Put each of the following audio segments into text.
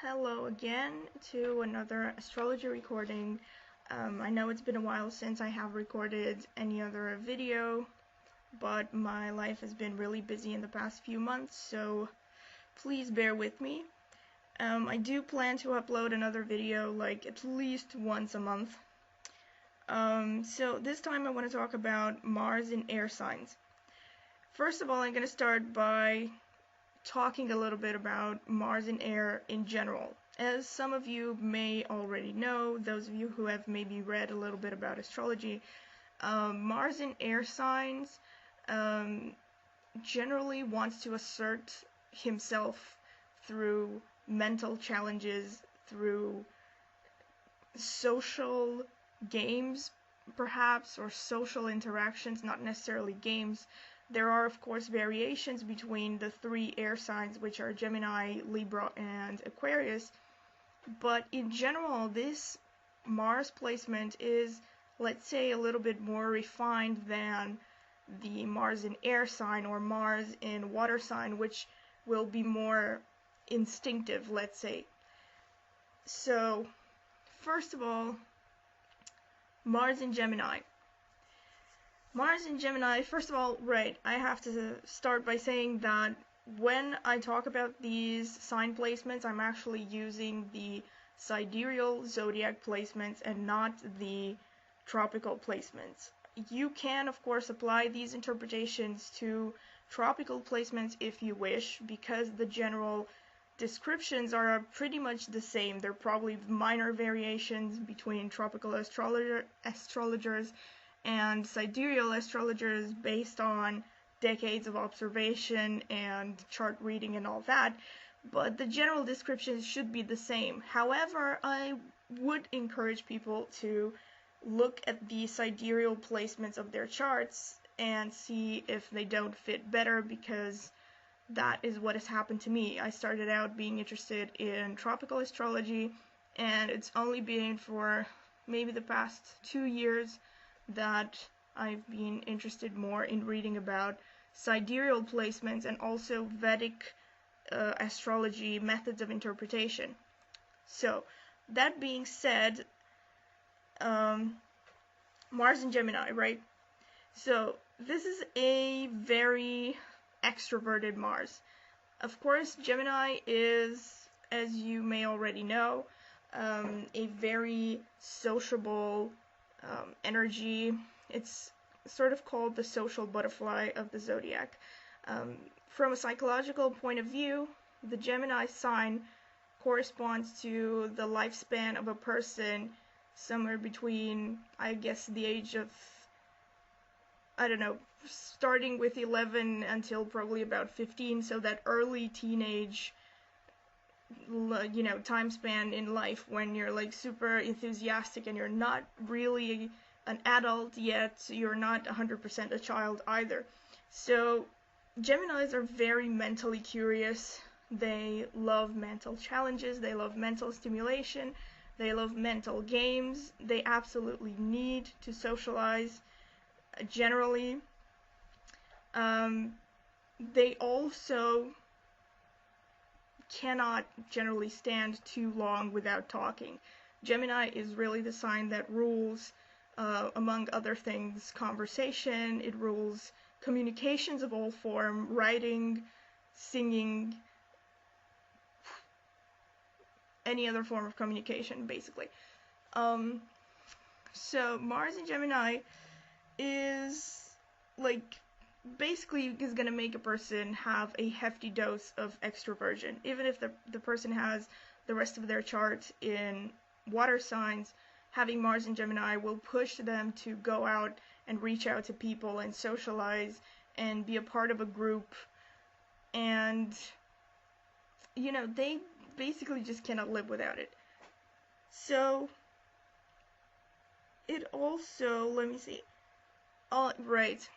Hello again to another astrology recording. I know it's been a while since I have recorded any other video, but my life has been really busy in the past few months, so please bear with me. I do plan to upload another video like at least once a month. So this time I want to talk about Mars in air signs. First of all, I'm going to start by talking a little bit about Mars in air in general. As some of you may already know, those of you who have maybe read a little bit about astrology, Mars in air signs generally wants to assert himself through mental challenges, through social games perhaps, or social interactions, not necessarily games. There are, of course, variations between the three air signs, which are Gemini, Libra, and Aquarius. But in general, this Mars placement is, let's say, a little bit more refined than the Mars in air sign or Mars in water sign, which will be more instinctive, let's say. So, first of all, Mars in Gemini. Mars in Gemini, first of all, right, I have to start by saying that when I talk about these sign placements, I'm actually using the Sidereal Zodiac placements and not the tropical placements. You can, of course, apply these interpretations to tropical placements if you wish, because the general descriptions are pretty much the same. There are probably minor variations between tropical astrologers and sidereal astrologers based on decades of observation and chart reading and all that, but the general descriptions should be the same. However, I would encourage people to look at the sidereal placements of their charts and see if they don't fit better, because that is what has happened to me. I started out being interested in tropical astrology, and it's only been for maybe the past 2 years that I've been interested more in reading about sidereal placements and also Vedic astrology methods of interpretation. So, that being said, Mars in Gemini, right? So, this is a very extroverted Mars. Of course, Gemini is, as you may already know, a very sociable energy. It's sort of called the social butterfly of the zodiac. From a psychological point of view, the Gemini sign corresponds to the lifespan of a person somewhere between, I guess, the age of, I don't know, starting with 11 until probably about 15, so that early teenage, you know, time span in life when you're like super enthusiastic and you're not really an adult yet, you're not 100% a child either. So Geminis are very mentally curious. They love mental challenges, they love mental stimulation, they love mental games, they absolutely need to socialize generally. They also cannot generally stand too long without talking. Gemini is really the sign that rules, among other things, conversation. It rules communications of all form, writing, singing, any other form of communication, basically. So Mars in Gemini is like basically is going to make a person have a hefty dose of extroversion. Even if the person has the rest of their chart in water signs, having Mars in Gemini will push them to go out and reach out to people and socialize and be a part of a group. And, you know, they basically just cannot live without it. So, it also, let me see. Right.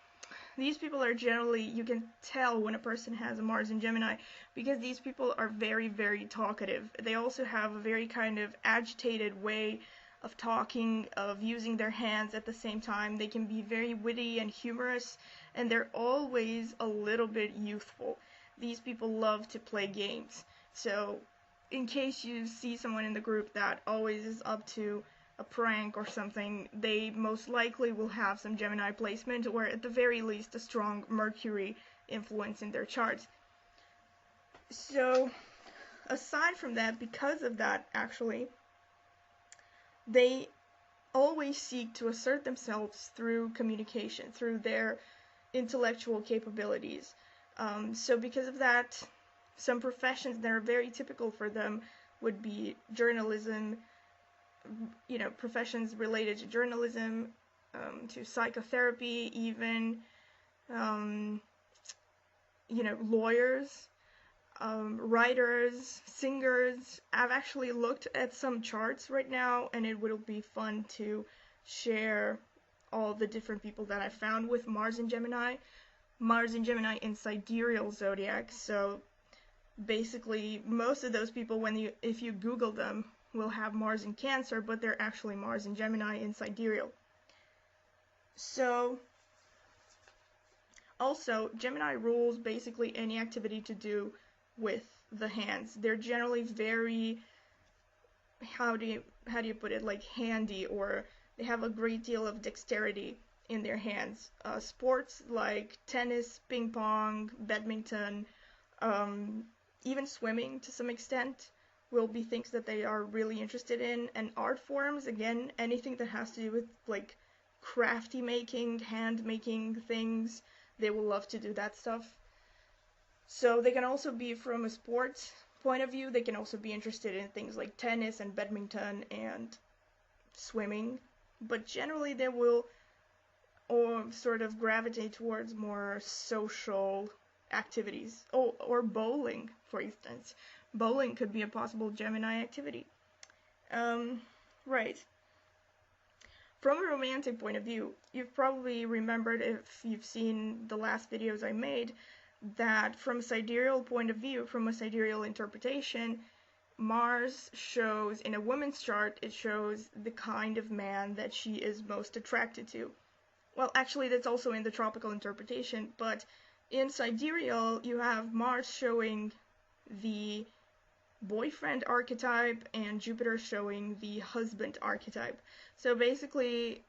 These people are generally, you can tell when a person has a Mars in Gemini, because these people are very, very talkative. They also have a very kind of agitated way of talking, of using their hands at the same time. They can be very witty and humorous, and they're always a little bit youthful. These people love to play games. So in case you see someone in the group that always is up to a prank or something, they most likely will have some Gemini placement, or at the very least a strong Mercury influence in their charts. So aside from that, because of that, actually, they always seek to assert themselves through communication, through their intellectual capabilities. So because of that, some professions that are very typical for them would be journalism, professions related to journalism, to psychotherapy, even, lawyers, writers, singers. I've actually looked at some charts right now, and it would be fun to share all the different people that I found with Mars in Gemini. Mars in Gemini in Sidereal Zodiac, so basically most of those people, if you Google them, will have Mars in Cancer, but they're actually Mars in Gemini in Sidereal. So also, Gemini rules basically any activity to do with the hands. They're generally very, how do you put it, like handy, or they have a great deal of dexterity in their hands. Sports like tennis, ping pong, badminton, even swimming to some extent will be things that they are really interested in. And art forms, again, anything that has to do with like crafty making, hand making things, they will love to do that stuff. So they can also be, from a sports point of view, they can also be interested in things like tennis and badminton and swimming, but generally they will sort of gravitate towards more social activities. Or bowling, for instance. Bowling could be a possible Gemini activity. Right. From a romantic point of view, you've probably remembered, if you've seen the last videos I made, that from a sidereal point of view, from a sidereal interpretation, Mars shows, in a woman's chart, it shows the kind of man that she is most attracted to. Well, actually, that's also in the tropical interpretation, but in sidereal, you have Mars showing the boyfriend archetype and Jupiter showing the husband archetype. So basically,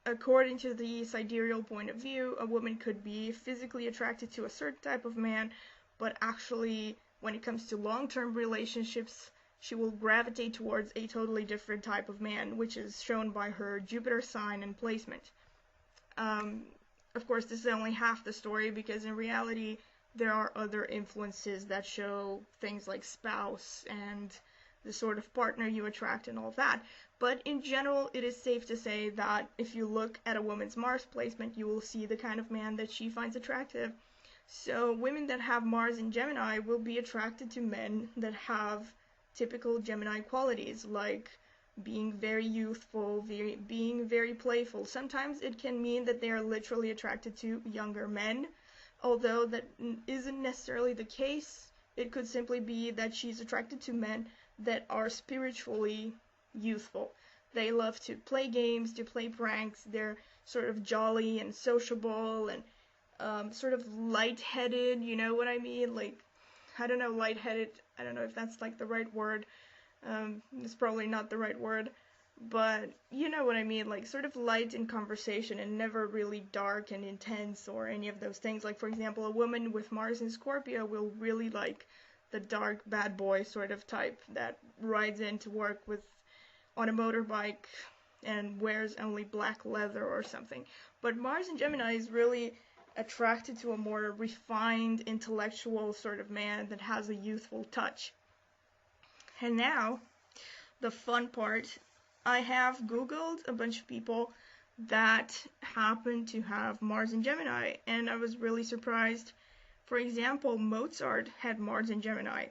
according to the sidereal point of view, a woman could be physically attracted to a certain type of man, but actually, when it comes to long-term relationships, she will gravitate towards a totally different type of man, which is shown by her Jupiter sign and placement. Of course, this is only half the story, because in reality, there are other influences that show things like spouse and the sort of partner you attract and all that. But in general, it is safe to say that if you look at a woman's Mars placement, you will see the kind of man that she finds attractive. So women that have Mars in Gemini will be attracted to men that have typical Gemini qualities, like being very youthful, being very playful. Sometimes it can mean that they are literally attracted to younger men, although that isn't necessarily the case. It could simply be that she's attracted to men that are spiritually youthful. They love to play games, to play pranks. They're sort of jolly and sociable and sort of lightheaded, you know what I mean? Like, I don't know, lightheaded, I don't know if that's like the right word. It's probably not the right word, but you know what I mean, like sort of light in conversation and never really dark and intense or any of those things. Like, for example, a woman with Mars in Scorpio will really like the dark bad boy sort of type that rides into work on a motorbike and wears only black leather or something. But Mars in Gemini is really attracted to a more refined, intellectual sort of man that has a youthful touch. And now, the fun part, I have Googled a bunch of people that happen to have Mars in Gemini, and I was really surprised. For example, Mozart had Mars in Gemini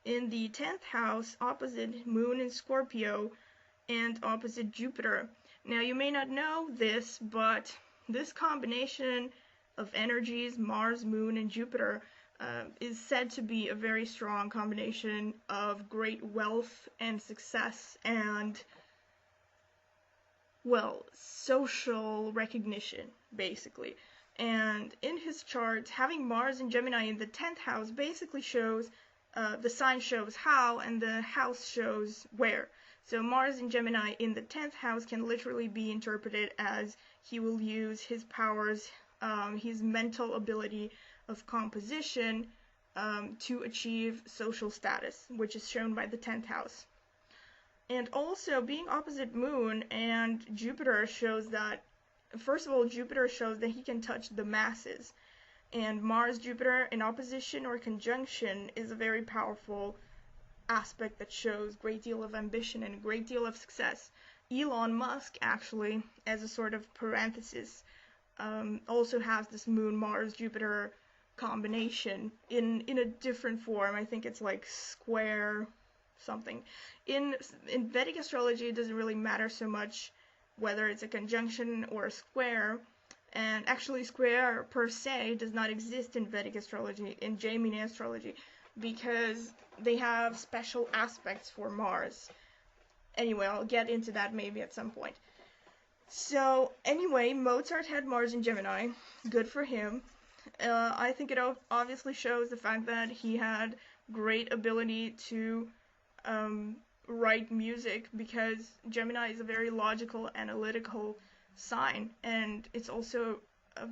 in the 10th house, opposite Moon in Scorpio, and opposite Jupiter. Now, you may not know this, but this combination of energies, Mars, Moon, and Jupiter, is said to be a very strong combination of great wealth and success and, well, social recognition, basically. And in his chart, having Mars and Gemini in the 10th house basically shows the sign shows how, and the house shows where. So Mars in Gemini in the 10th house can literally be interpreted as he will use his powers, his mental ability of composition to achieve social status, which is shown by the 10th house. And also, being opposite Moon and Jupiter shows that, first of all, Jupiter shows that he can touch the masses. And Mars-Jupiter in opposition or conjunction is a very powerful aspect that shows a great deal of ambition and a great deal of success. Elon Musk, actually, as a sort of parenthesis, also has this Moon-Mars-Jupiter combination in a different form. I think it's like square something. In Vedic astrology, it doesn't really matter so much whether it's a conjunction or a square. And actually, square per se does not exist in Vedic astrology, in Gemini astrology, because they have special aspects for Mars. Anyway, I'll get into that maybe at some point. So, anyway, Mozart had Mars in Gemini. Good for him. I think it obviously shows the fact that he had great ability to write music, because Gemini is a very logical, analytical sign, and it's also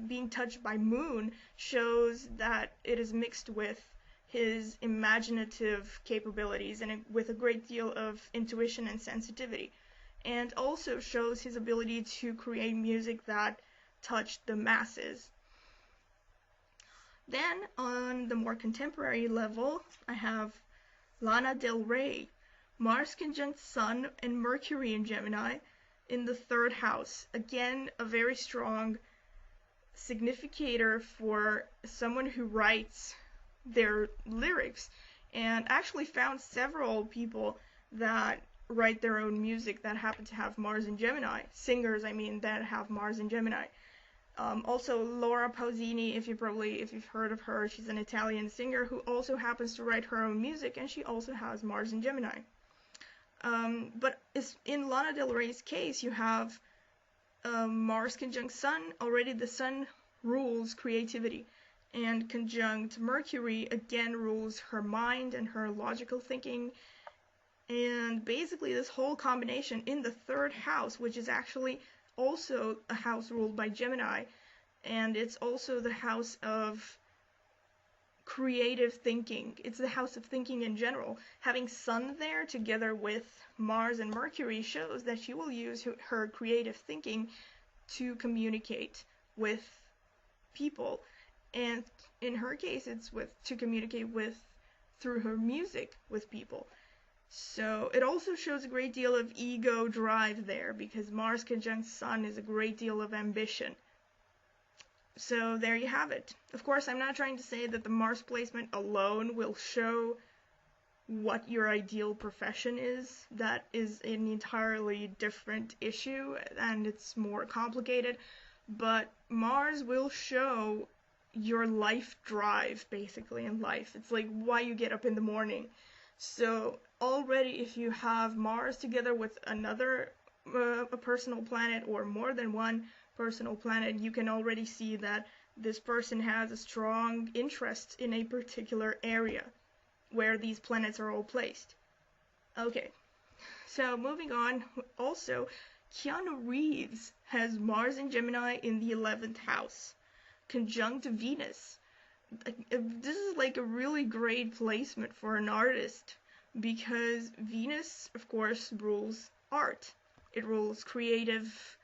being touched by Moon shows that it is mixed with his imaginative capabilities and with a great deal of intuition and sensitivity, and also shows his ability to create music that touched the masses. Then, on the more contemporary level, I have Lana Del Rey, Mars conjunct Sun and Mercury in Gemini in the 3rd house. Again, a very strong significator for someone who writes their lyrics, and actually found several people that write their own music that happen to have Mars in Gemini. Singers, I mean, that have Mars in Gemini. Also, Laura Pausini, if you've heard of her, she's an Italian singer who also happens to write her own music, and she also has Mars in Gemini. But in Lana Del Rey's case, you have Mars conjunct Sun. Already the Sun rules creativity, and conjunct Mercury again rules her mind and her logical thinking. And basically this whole combination in the 3rd house, which is actually also a house ruled by Gemini, and it's also the house of creative thinking. It's the house of thinking in general. Having Sun there together with Mars and Mercury shows that she will use her creative thinking to communicate with people, and in her case it's to communicate through her music with people. So it also shows a great deal of ego drive there, because Mars conjunct Sun is a great deal of ambition. So there you have it. Of course, I'm not trying to say that the Mars placement alone will show what your ideal profession is. That is an entirely different issue, and it's more complicated. But Mars will show your life drive, basically, in life. It's like why you get up in the morning. So already, if you have Mars together with another a personal planet, or more than one personal planet, you can already see that this person has a strong interest in a particular area where these planets are all placed. Okay, so moving on. Also, Keanu Reeves has Mars in Gemini in the 11th house, conjunct Venus. This is like a really great placement for an artist, because Venus, of course, rules art. It rules creative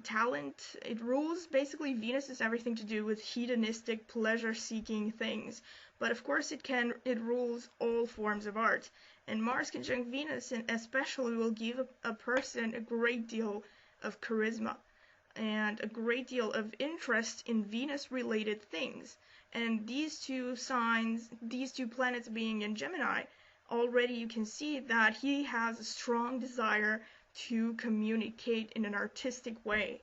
talent. It rules, basically, Venus is everything to do with hedonistic, pleasure-seeking things. But of course it rules all forms of art. And Mars conjunct Venus especially will give a person a great deal of charisma and a great deal of interest in Venus-related things. And these two signs, these two planets being in Gemini, already you can see that he has a strong desire to communicate in an artistic way.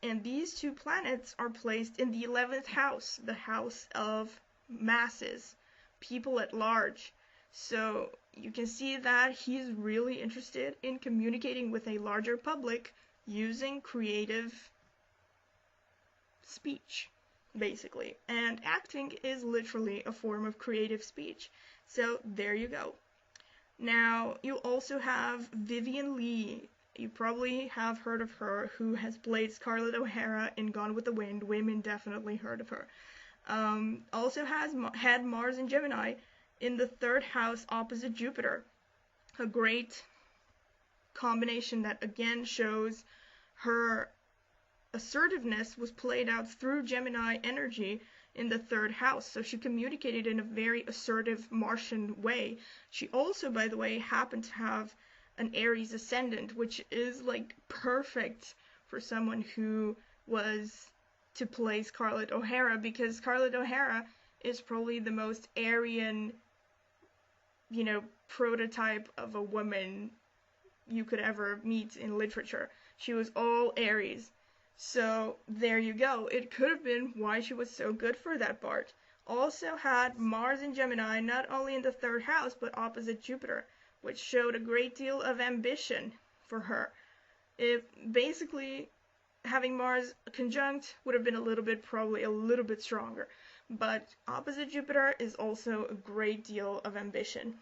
And these two planets are placed in the 11th house, the house of masses, people at large. So you can see that he's really interested in communicating with a larger public using creative speech, basically. And acting is literally a form of creative speech. So there you go. Now, you also have Vivian Lee. You probably have heard of her, who has played Scarlett O'Hara in Gone with the Wind. Women definitely heard of her. Also had Mars and Gemini in the 3rd house opposite Jupiter. A great combination that again shows her assertiveness was played out through Gemini energy in the 3rd house. So she communicated in a very assertive Martian way. She also, by the way, happened to have an Aries ascendant, which is like perfect for someone who was to play Scarlett O'Hara, because Scarlett O'Hara is probably the most Aryan, prototype of a woman you could ever meet in literature. She was all Aries. So there you go. It could have been why she was so good for that part. Also had Mars and Gemini not only in the 3rd house, but opposite Jupiter, which showed a great deal of ambition for her. If basically having Mars conjunct would have been probably a little bit stronger. But opposite Jupiter is also a great deal of ambition.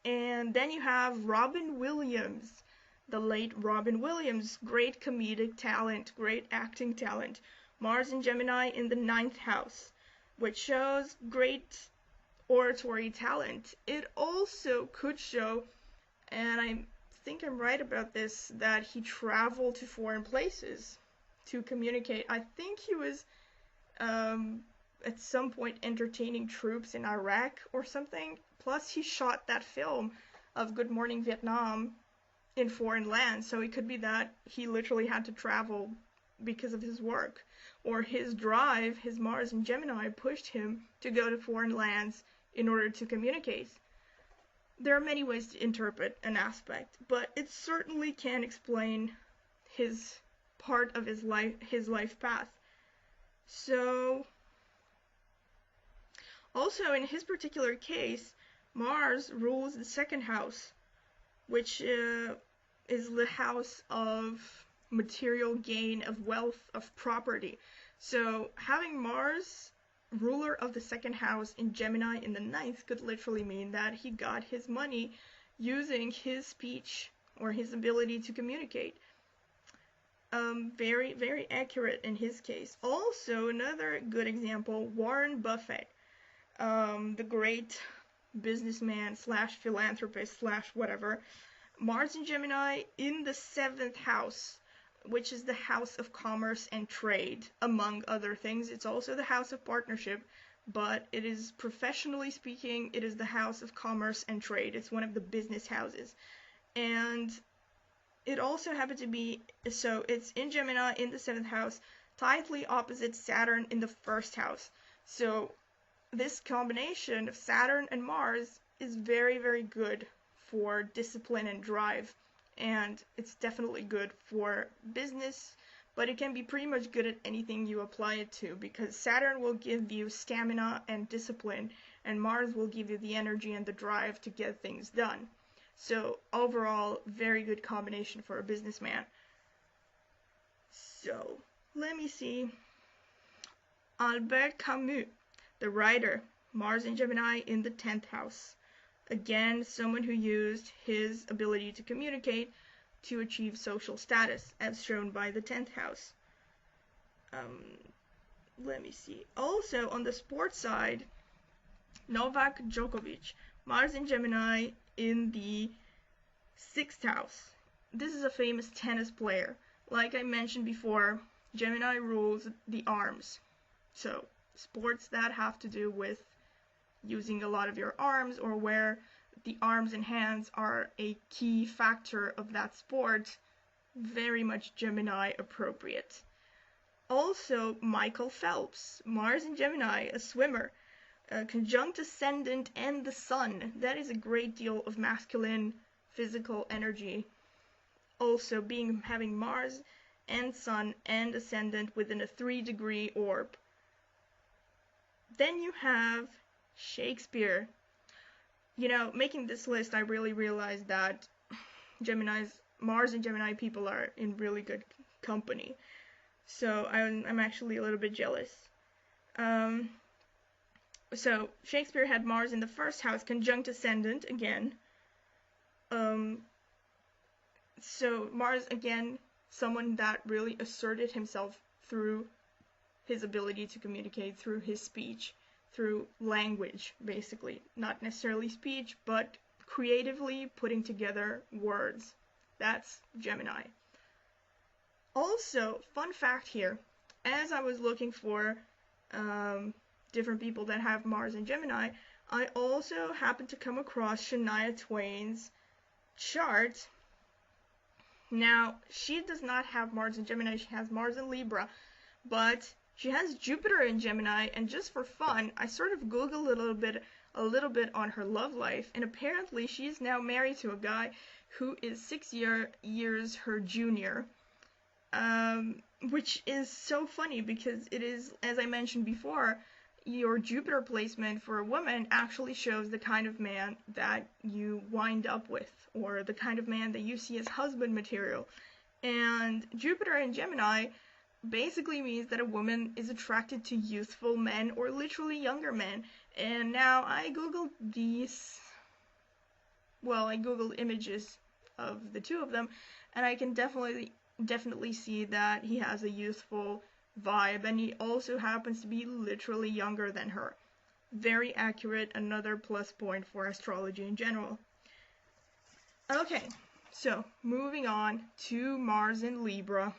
And then you have Robin Williams, the late Robin Williams, great comedic talent, great acting talent. Mars and Gemini in the 9th house, which shows great oratory talent. It also could show, and I think I'm right about this, that he traveled to foreign places to communicate. I think he was at some point entertaining troops in Iraq or something. Plus he shot that film of Good Morning Vietnam in foreign lands, so it could be that he literally had to travel because of his work, or his drive, his Mars and Gemini pushed him to go to foreign lands in order to communicate. There are many ways to interpret an aspect, but it certainly can explain his part of his life path. So, also in his particular case, Mars rules the 2nd house, which is the house of material gain, of wealth, of property. So having Mars, ruler of the 2nd house, in Gemini in the 9th could literally mean that he got his money using his speech or his ability to communicate. Very, very accurate in his case. Also, another good example, Warren Buffett, the great businessman slash philanthropist slash whatever. Mars and Gemini in the 7th house, which is the house of commerce and trade, among other things. It's also the house of partnership, but it is, professionally speaking, it is the house of commerce and trade. It's one of the business houses. And it also happened to be, so it's in Gemini in the 7th house, tightly opposite Saturn in the 1st house. So this combination of Saturn and Mars is very, very good for discipline and drive, and it's definitely good for business, but it can be pretty much good at anything you apply it to, because Saturn will give you stamina and discipline, and Mars will give you the energy and the drive to get things done. So overall, very good combination for a businessman. So let me see. Albert Camus, the writer, Mars and Gemini in the 10th house. Again, someone who used his ability to communicate to achieve social status, as shown by the 10th house. Let me see. Also, on the sports side, Novak Djokovic, Mars and Gemini in the 6th house. This is a famous tennis player. Like I mentioned before, Gemini rules the arms. So, sports that have to do with using a lot of your arms, or where the arms and hands are a key factor of that sport, very much Gemini appropriate. Also, Michael Phelps, Mars and Gemini, a swimmer, conjunct ascendant and the sun. That is a great deal of masculine physical energy. Also, having Mars and sun and ascendant within a 3-degree orb. Then you have Shakespeare. Making this list, I really realized that Mars and Gemini people are in really good company. So I'm actually a little bit jealous. So Shakespeare had Mars in the first house, conjunct ascendant again. So Mars, again, someone that really asserted himself through his ability to communicate, through his speech, through language, basically. Not necessarily speech, but creatively putting together words. That's Gemini. Also, fun fact here, as I was looking for different people that have Mars and Gemini, I also happened to come across Shania Twain's chart. Now, she does not have Mars in Gemini, she has Mars in Libra, but she has Jupiter in Gemini, and just for fun, I sort of Googled a little bit on her love life, and apparently she is now married to a guy who is 6 years her junior, which is so funny because it is, as I mentioned before, your Jupiter placement for a woman actually shows the kind of man that you wind up with, or the kind of man that you see as husband material. And Jupiter in Gemini basically means that a woman is attracted to youthful men, or literally younger men. And now I googled I googled images of the two of them, and I can definitely see that he has a youthful vibe, and he also happens to be literally younger than her. Very accurate, another plus point for astrology in general. Okay, so moving on to Mars in Libra.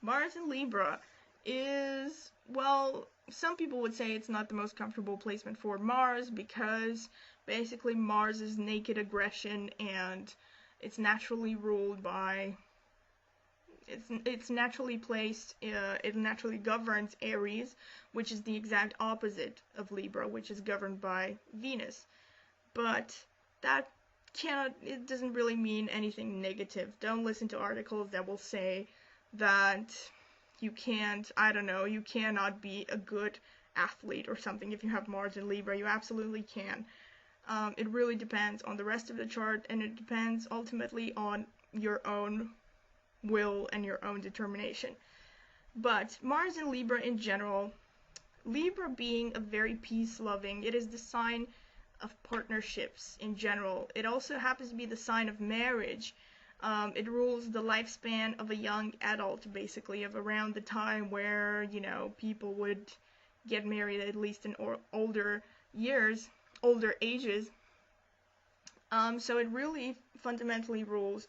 Mars in Libra is, well, some people would say it's not the most comfortable placement for Mars because basically Mars is naked aggression, and it's naturally ruled by, it's naturally placed, it naturally governs Aries, which is the exact opposite of Libra, which is governed by Venus. But that it doesn't really mean anything negative. Don't listen to articles that will say that you can't, you cannot be a good athlete or something if you have Mars in Libra. You absolutely can. It really depends on the rest of the chart, and it depends ultimately on your own will and your own determination. But Mars in Libra in general, Libra being a very peace-loving, it is the sign of partnerships in general. It also happens to be the sign of marriage. It rules the lifespan of a young adult, basically, of around the time where, people would get married, at least in older ages. So it really fundamentally rules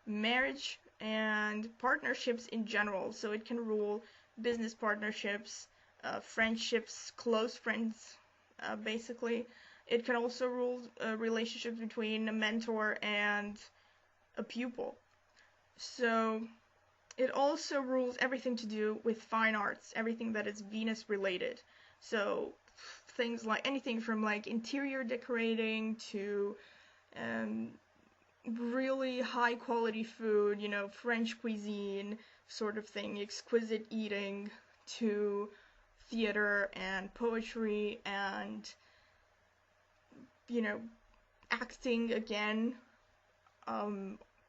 marriage and partnerships in general. So it can rule business partnerships, friendships, close friends, basically. It can also rule relationships between a mentor and a pupil. So it also rules everything to do with fine arts, everything that is Venus related. So things like anything from like interior decorating to really high quality food, French cuisine sort of thing, exquisite eating, to theater and poetry and acting again,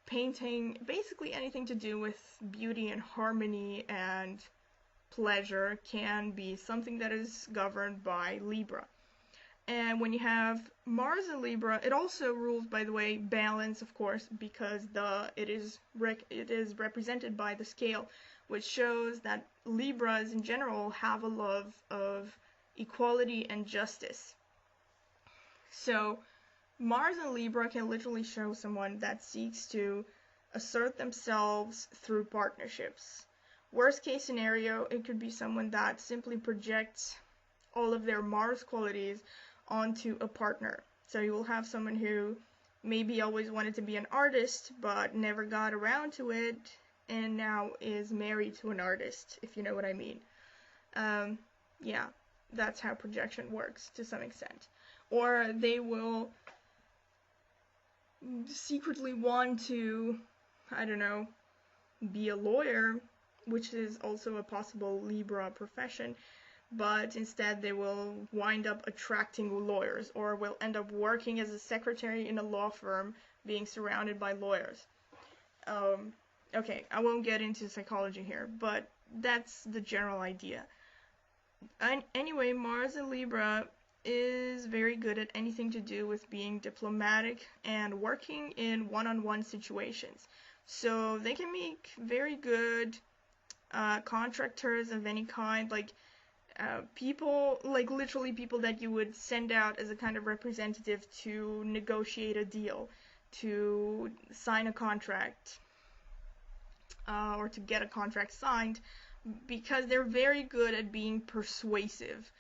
painting, basically anything to do with beauty and harmony and pleasure can be something that is governed by Libra. And when you have Mars in Libra, it also rules, by the way, balance, of course, because it is represented by the scale, which shows that Libras in general have a love of equality and justice. So Mars in Libra can literally show someone that seeks to assert themselves through partnerships. Worst case scenario, it could be someone that simply projects all of their Mars qualities onto a partner. So you will have someone who maybe always wanted to be an artist but never got around to it, and now is married to an artist, if you know what I mean. Yeah, that's how projection works to some extent. Or they will secretly want to, be a lawyer, which is also a possible Libra profession, but instead they will wind up attracting lawyers, or will end up working as a secretary in a law firm, being surrounded by lawyers. Okay, I won't get into psychology here, but that's the general idea. Anyway, Mars in Libra is very good at anything to do with being diplomatic and working in one-on-one situations. So they can make very good contractors of any kind, like people, like literally people that you would send out as a kind of representative to negotiate a deal, to sign a contract, or to get a contract signed, because they're very good at being persuasive.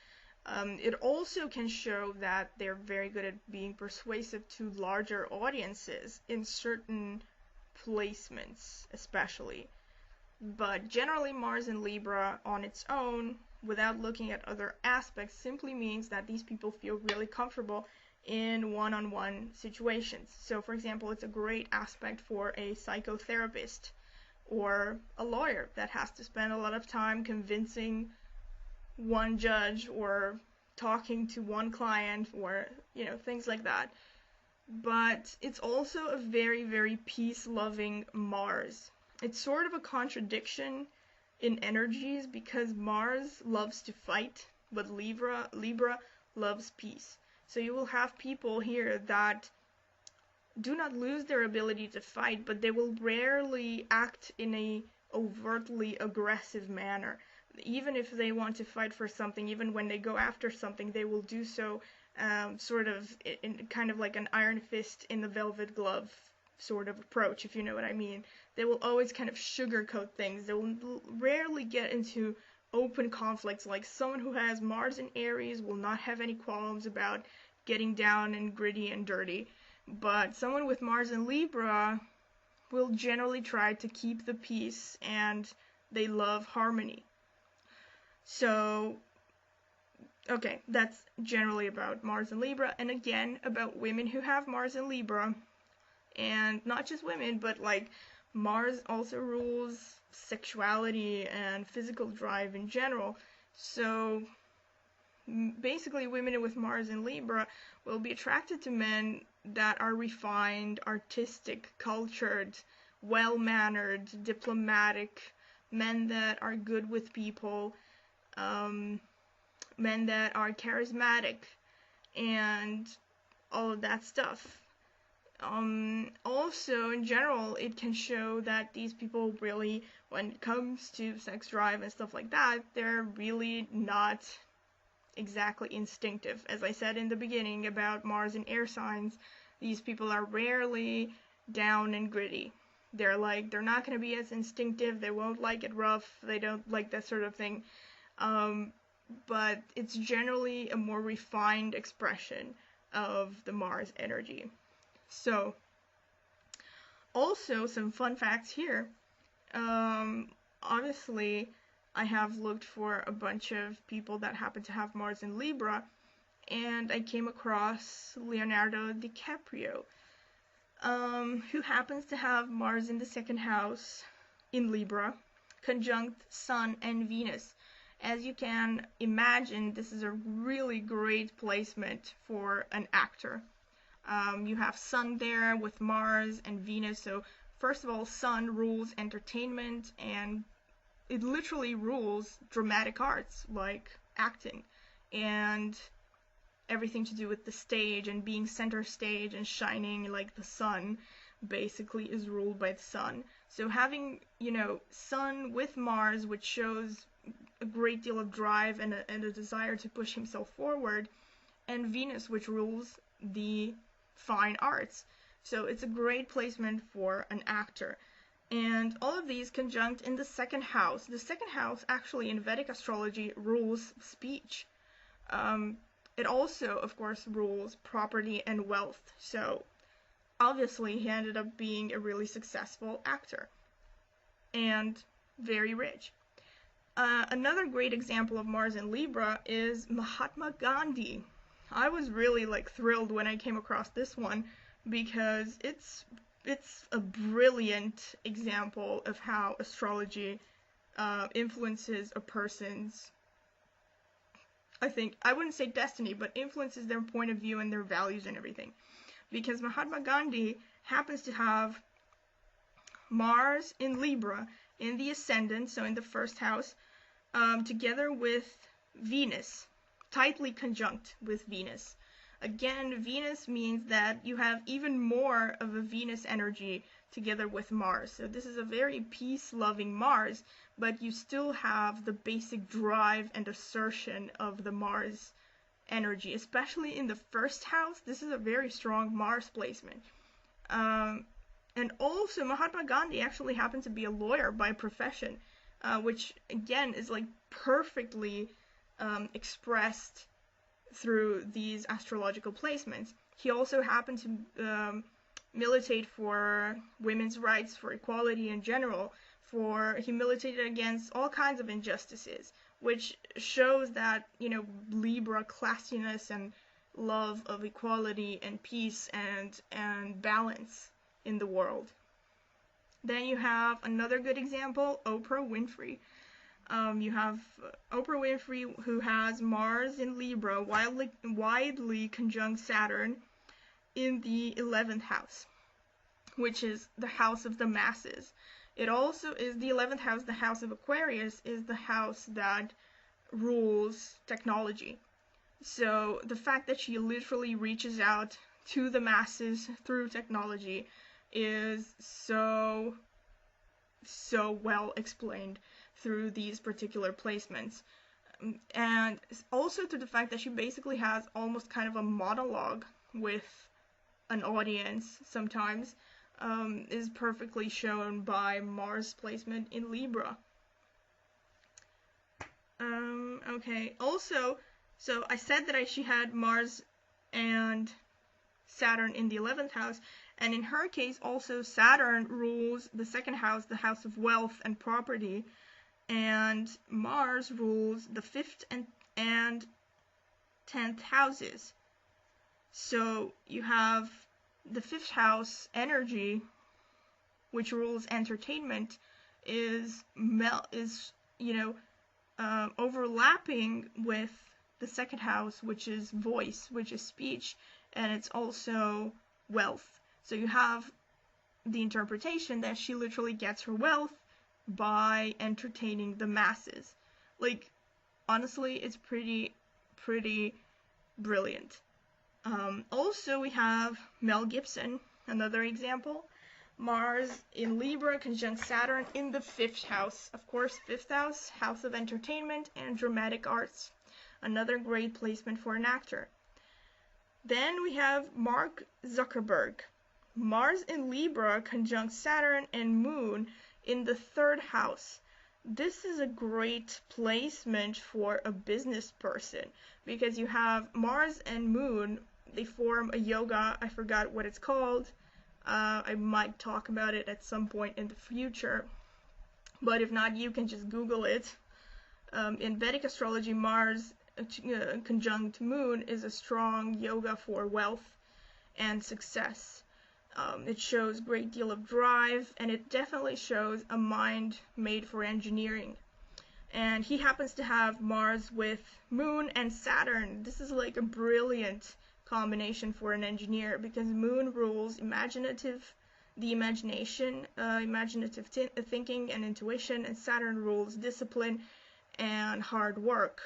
It also can show that they're very good at being persuasive to larger audiences in certain placements, especially. But generally, Mars in Libra on its own, without looking at other aspects, simply means that these people feel really comfortable in one-on-one situations. So, for example, it's a great aspect for a psychotherapist or a lawyer that has to spend a lot of time convincing one judge or talking to one client, or things like that. But it's also a very, very peace-loving Mars. It's sort of a contradiction in energies, because Mars loves to fight, but Libra loves peace. So you will have people here that do not lose their ability to fight, but they will rarely act in a overtly aggressive manner. Even if they want to fight for something, even when they go after something, they will do so sort of in kind of like an iron fist in the velvet glove sort of approach, if you know what I mean. They will always kind of sugarcoat things. They will rarely get into open conflicts. Like someone who has Mars in Aries will not have any qualms about getting down and gritty and dirty. But someone with Mars in Libra will generally try to keep the peace, and they love harmony. So, okay, that's generally about Mars in Libra. And again, about women who have Mars in Libra. And not just women, but like Mars also rules sexuality and physical drive in general. So basically, women with Mars in Libra will be attracted to men that are refined, artistic, cultured, well-mannered, diplomatic, men that are good with people, men that are charismatic, and all of that stuff. Also, in general, it can show that these people really, when it comes to sex drive and stuff like that, they're really not exactly instinctive. As I said in the beginning about Mars and air signs, these people are rarely down and gritty. They're not going to be as instinctive, they won't like it rough, they don't like that sort of thing. But it's generally a more refined expression of the Mars energy. So, also some fun facts here. Obviously, I have looked for a bunch of people that happen to have Mars in Libra, and I came across Leonardo DiCaprio, who happens to have Mars in the second house in Libra, conjunct Sun and Venus. As you can imagine, this is a really great placement for an actor. You have Sun there with Mars and Venus, so first of all, Sun rules entertainment, and it literally rules dramatic arts, like acting, and everything to do with the stage and being center stage and shining like the sun, basically is ruled by the Sun. So having, Sun with Mars, which shows a great deal of drive and a desire to push himself forward, and Venus, which rules the fine arts. So it's a great placement for an actor. And all of these conjunct in the second house. The second house, actually, in Vedic astrology, rules speech. It also, of course, rules property and wealth. So, obviously, he ended up being a really successful actor. And very rich. Another great example of Mars in Libra is Mahatma Gandhi. I was really thrilled when I came across this one, because it's a brilliant example of how astrology influences a person's, I wouldn't say destiny, but influences their point of view and their values and everything. Because Mahatma Gandhi happens to have Mars in Libra in the ascendant, so in the first house, together with Venus, tightly conjunct with Venus. Again, Venus means that you have even more of a Venus energy together with Mars. So this is a very peace-loving Mars, but you still have the basic drive and assertion of the Mars energy, especially in the first house. This is a very strong Mars placement. And also, Mahatma Gandhi actually happened to be a lawyer by profession, which again is like perfectly expressed through these astrological placements. He also happened to militate for women's rights, for equality in general. He militated against all kinds of injustices, which shows that, you know, Libra classiness and love of equality and peace and balance in the world. Then you have another good example, Oprah Winfrey. You have Oprah Winfrey, who has Mars in Libra, widely conjunct Saturn in the 11th house, which is the house of the masses. It also is the 11th house, the house of Aquarius, is the house that rules technology. So the fact that she literally reaches out to the masses through technology is so well explained through these particular placements. And also to the fact that she basically has almost kind of a monologue with an audience sometimes, is perfectly shown by Mars placement in Libra. Okay, also, so I said that she had Mars and Saturn in the 11th house, and in her case also Saturn rules the second house, the house of wealth and property, and Mars rules the 5th and 10th houses. So you have the 5th house energy, which rules entertainment, is overlapping with the second house, which is voice, which is speech, and it's also wealth. So you have the interpretation that she literally gets her wealth by entertaining the masses. Like, honestly, it's pretty brilliant. Also, we have Mel Gibson, another example. Mars in Libra conjunct Saturn in the 5th house. Of course, 5th house, house of entertainment and dramatic arts. Another great placement for an actor. Then we have Mark Zuckerberg. Mars in Libra conjunct Saturn and Moon in the 3rd house. This is a great placement for a business person because you have Mars and Moon, they form a yoga, I forgot what it's called. I might talk about it at some point in the future, but if not, you can just Google it. In Vedic Astrology, Mars conjunct Moon is a strong yoga for wealth and success. It shows a great deal of drive, and it definitely shows a mind made for engineering. And he happens to have Mars with Moon and Saturn. This is like a brilliant combination for an engineer because Moon rules the imagination, imaginative thinking and intuition, and Saturn rules discipline and hard work.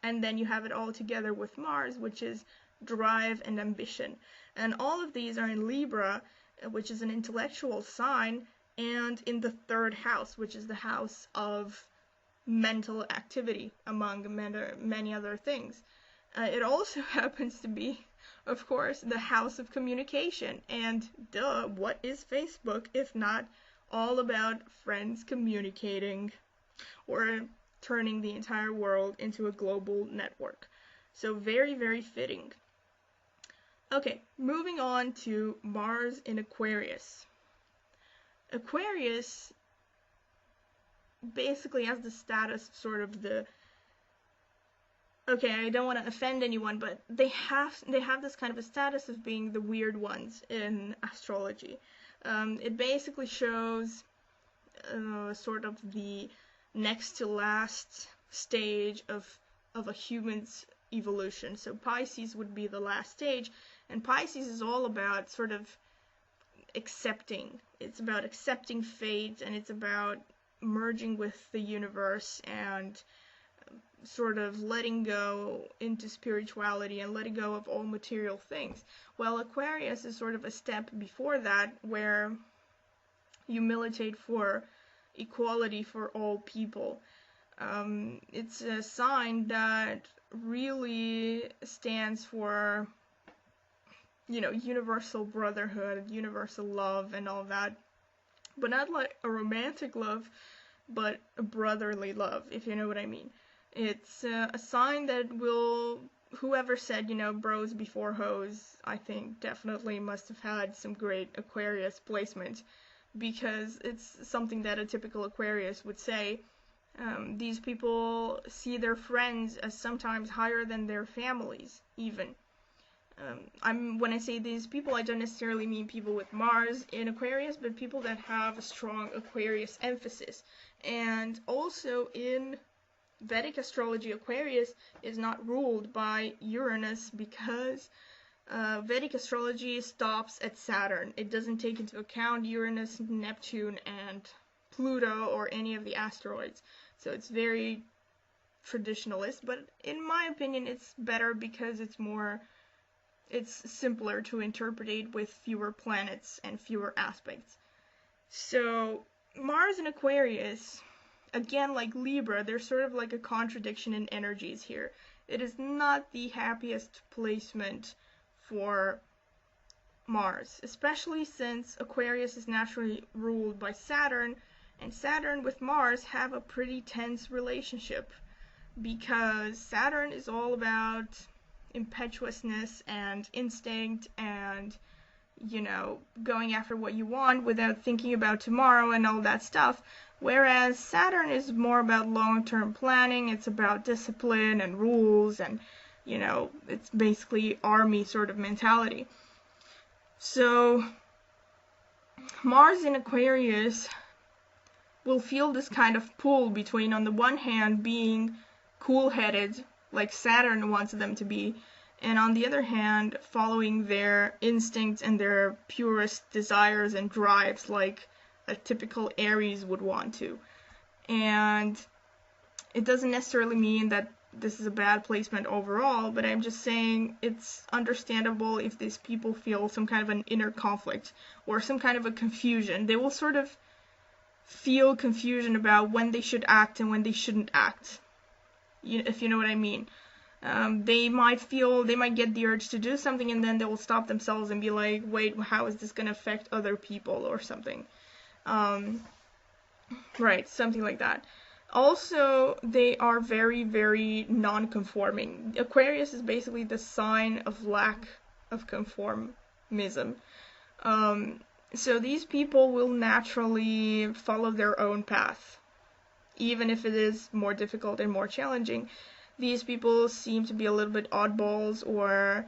And then you have it all together with Mars, which is drive and ambition. And all of these are in Libra, which is an intellectual sign, and in the 3rd house, which is the house of mental activity, among many other things. It also happens to be, of course, the house of communication. And duh, what is Facebook if not all about friends communicating or turning the entire world into a global network? So very fitting. Okay, moving on to Mars in Aquarius. Aquarius basically has the status of sort of the, okay, I don't want to offend anyone, but they have this kind of a status of being the weird ones in astrology. It basically shows sort of the next to last stage of a human's evolution. So Pisces would be the last stage, and Pisces is all about sort of accepting. It's about accepting fate, and it's about merging with the universe and sort of letting go into spirituality and letting go of all material things. Well, Aquarius is sort of a step before that, where you militate for equality for all people. It's a sign that really stands for, universal brotherhood, universal love, and all that. But not like a romantic love, but a brotherly love, if you know what I mean. It's a sign that will, whoever said, bros before hoes, I think definitely must have had some great Aquarius placement, because it's something that a typical Aquarius would say. These people see their friends as sometimes higher than their families, even. When I say these people, I don't necessarily mean people with Mars in Aquarius, but people that have a strong Aquarius emphasis. And also in Vedic astrology, Aquarius is not ruled by Uranus, because Vedic astrology stops at Saturn. It doesn't take into account Uranus, Neptune, and Pluto, or any of the asteroids. So it's very traditionalist, but in my opinion it's better because it's simpler to interpret with fewer planets and fewer aspects. So Mars in Aquarius, again, like Libra, there's sort of like a contradiction in energies here. It is not the happiest placement for Mars, especially since Aquarius is naturally ruled by Saturn, and Saturn with Mars have a pretty tense relationship, because Saturn is all about impetuousness and instinct and, going after what you want without thinking about tomorrow and all that stuff. Whereas Saturn is more about long-term planning, it's about discipline and rules, and, it's basically army sort of mentality. So, Mars in Aquarius will feel this kind of pull between, on the one hand, being cool-headed, like Saturn wants them to be, and on the other hand, following their instincts and their purest desires and drives, like a typical Aries would want to. And it doesn't necessarily mean that this is a bad placement overall, but I'm just saying it's understandable if these people feel some kind of an inner conflict or some kind of a confusion. They will sort of feel confusion about when they should act and when they shouldn't act, if you know what I mean. They might get the urge to do something, and then they will stop themselves and be like, wait, how is this going to affect other people or something? Right, something like that. Also, they are very, very non-conforming. Aquarius is basically the sign of lack of conformism. So these people will naturally follow their own path, even if it is more difficult and more challenging. These people seem to be a little bit oddballs, or,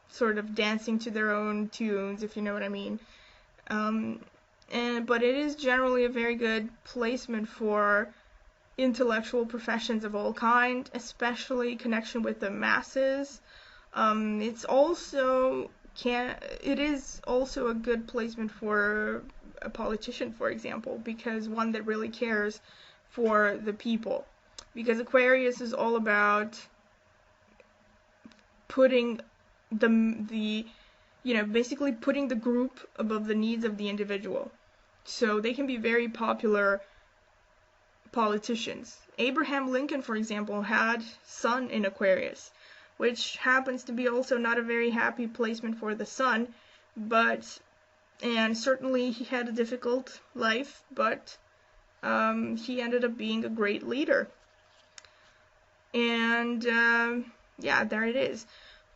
sort of dancing to their own tunes, if you know what I mean. But it is generally a very good placement for intellectual professions of all kind, especially connection with the masses. It is also a good placement for a politician, for example, because one that really cares for the people. Because Aquarius is all about putting basically putting the group above the needs of the individual. So they can be very popular politicians. Abraham Lincoln, for example, had Sun in Aquarius, which happens to be also not a very happy placement for the Sun, and certainly he had a difficult life, but he ended up being a great leader. And there it is.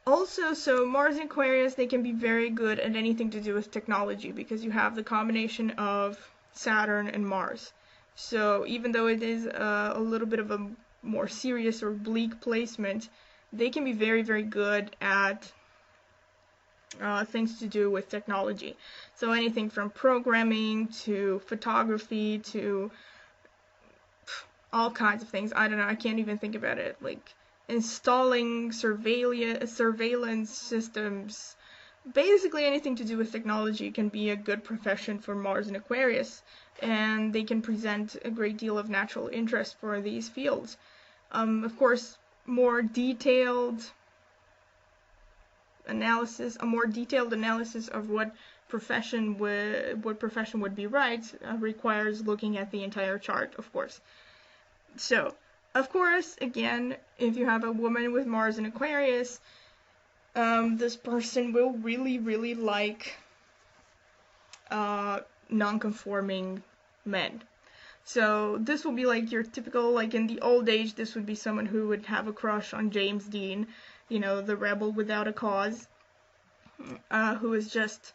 Also, so Mars and Aquarius, they can be very good at anything to do with technology, because you have the combination of Saturn and Mars. So even though it is a little bit of a more serious or bleak placement, they can be very, very good at things to do with technology. So anything from programming to photography to all kinds of things. I don't know, I can't even think about it. Like installing surveillance systems, basically anything to do with technology can be a good profession for Mars and Aquarius, and they can present a great deal of natural interest for these fields. Of course, a more detailed analysis of what profession would be right requires looking at the entire chart, of course. So, of course, again, if you have a woman with Mars in Aquarius, this person will really, really like non-conforming men. So this will be like your typical, like in the old age, this would be someone who would have a crush on James Dean, you know, the rebel without a cause, who is just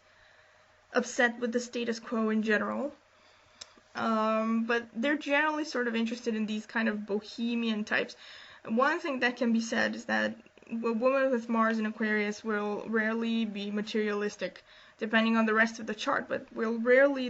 upset with the status quo in general. But they're generally sort of interested in these kind of bohemian types. One thing that can be said is that a woman with Mars in Aquarius will rarely be materialistic, depending on the rest of the chart, but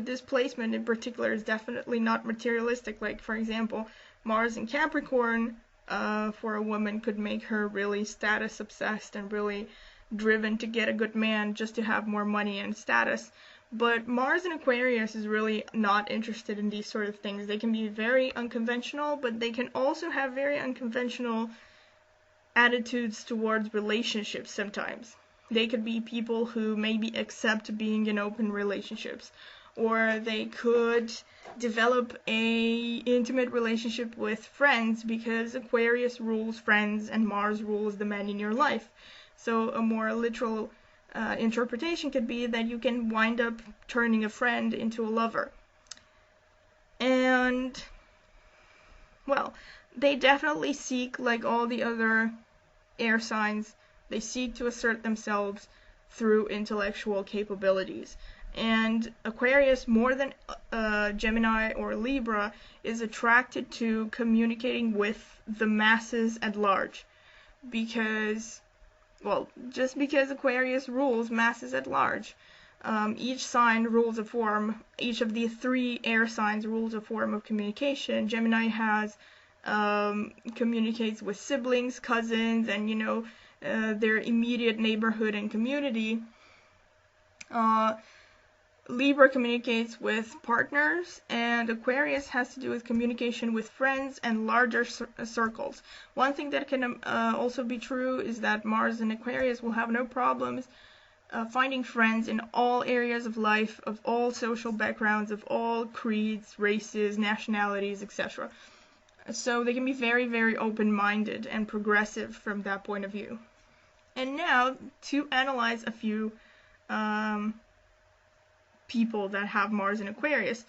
this placement in particular is definitely not materialistic. Like, for example, Mars in Capricorn for a woman could make her really status obsessed and really driven to get a good man just to have more money and status. But Mars in Aquarius is really not interested in these sort of things. They can be very unconventional, but they can also have very unconventional attitudes towards relationships sometimes. They could be people who maybe accept being in open relationships, or they could develop a intimate relationship with friends because Aquarius rules friends and Mars rules the men in your life. So a more literal interpretation could be that you can wind up turning a friend into a lover. And, well, they definitely seek, like all the other air signs, they seek to assert themselves through intellectual capabilities. And Aquarius, more than Gemini or Libra, is attracted to communicating with the masses at large. Because, well, just because Aquarius rules masses at large. Each sign rules a form, each of the three air signs rules a form of communication. Gemini communicates with siblings, cousins, and, you know, their immediate neighborhood and community. Libra communicates with partners, and Aquarius has to do with communication with friends and larger circles. One thing that can also be true is that Mars in Aquarius will have no problems finding friends in all areas of life, of all social backgrounds, of all creeds, races, nationalities, etc. So they can be very, very open-minded and progressive from that point of view. And now, to analyze a few people that have Mars in Aquarius.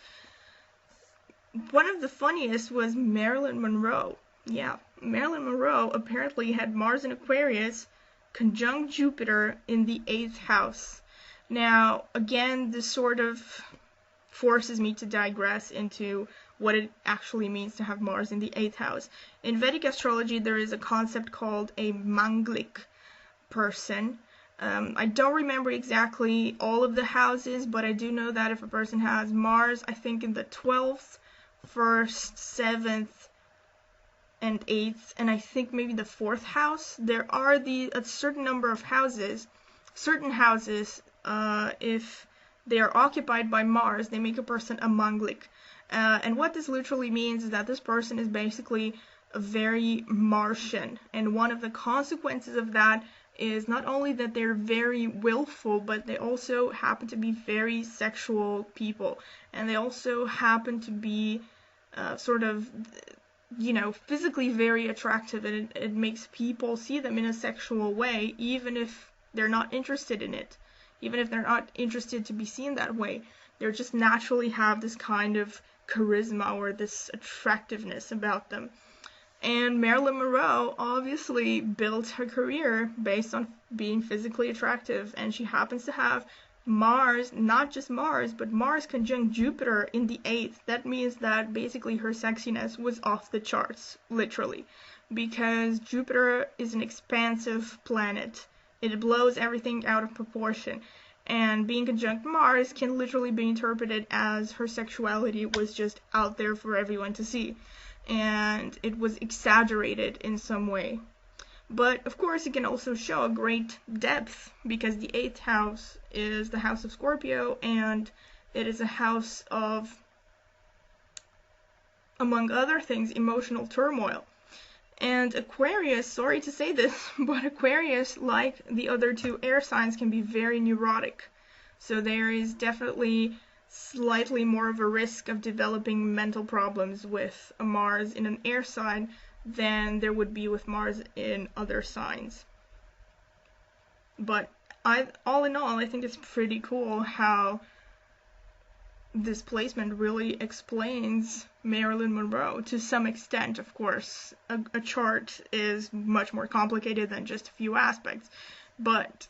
One of the funniest was Marilyn Monroe. Yeah, Marilyn Monroe apparently had Mars in Aquarius conjunct Jupiter in the 8th house. Now, again, this sort of forces me to digress into what it actually means to have Mars in the 8th house. In Vedic Astrology, there is a concept called a Manglik person. I don't remember exactly all of the houses, but I do know that if a person has Mars, I think in the 12th, 1st, 7th, and 8th, and I think maybe the 4th house, there are a certain number of houses. Certain houses, if they are occupied by Mars, they make a person a Manglik. And what this literally means is that this person is basically a very Martian, and one of the consequences of that is not only that they're very willful, but they also happen to be very sexual people. And they also happen to be sort of, you know, physically very attractive, and it makes people see them in a sexual way, even if they're not interested in it. Even if they're not interested to be seen that way. They just naturally have this kind of charisma or this attractiveness about them. And Marilyn Monroe obviously built her career based on being physically attractive, and she happens to have Mars, not just Mars, but Mars conjunct Jupiter in the 8th. That means that basically her sexiness was off the charts, literally, because Jupiter is an expansive planet. It blows everything out of proportion, and being conjunct Mars can literally be interpreted as her sexuality was just out there for everyone to see. And it was exaggerated in some way. But of course it can also show a great depth, because the 8th house is the house of Scorpio, and it is a house of, among other things, emotional turmoil. And Aquarius, sorry to say this, but Aquarius, like the other 2 air signs, can be very neurotic. So there is definitely slightly more of a risk of developing mental problems with a Mars in an air sign than there would be with Mars in other signs. But all in all, I think it's pretty cool how this placement really explains Marilyn Monroe to some extent. Of course, a chart is much more complicated than just a few aspects, but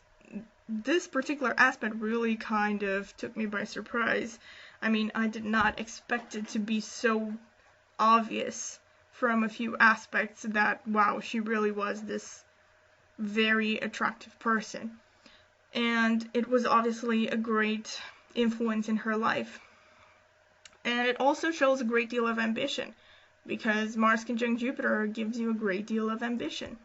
this particular aspect really kind of took me by surprise. I mean, I did not expect it to be so obvious from a few aspects that, wow, she really was this very attractive person. And it was obviously a great influence in her life. And it also shows a great deal of ambition, because Mars conjunct Jupiter gives you a great deal of ambition.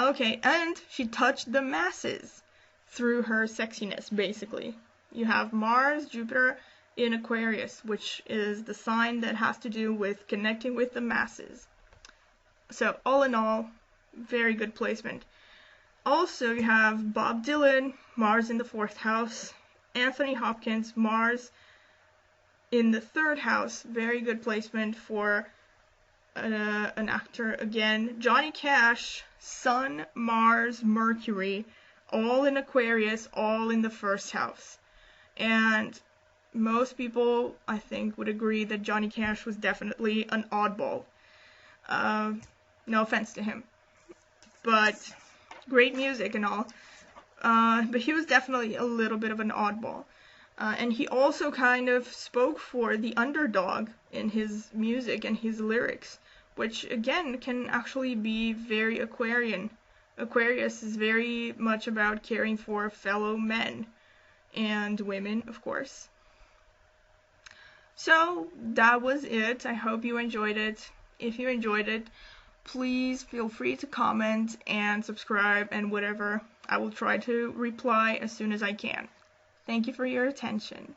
Okay, and she touched the masses through her sexiness, basically. You have Mars, Jupiter in Aquarius, which is the sign that has to do with connecting with the masses. So all in all, very good placement. Also, you have Bob Dylan, Mars in the 4th house, Anthony Hopkins, Mars in the 3rd house, very good placement for an actor again. Johnny Cash, Sun, Mars, Mercury, all in Aquarius, all in the 1st house. And most people, I think, would agree that Johnny Cash was definitely an oddball. No offense to him, but great music and all. But he was definitely a little bit of an oddball. And he also kind of spoke for the underdog in his music and his lyrics, which again can actually be very Aquarian. Aquarius is very much about caring for fellow men and women, of course. So that was it. I hope you enjoyed it. If you enjoyed it, please feel free to comment and subscribe and whatever. I will try to reply as soon as I can. Thank you for your attention.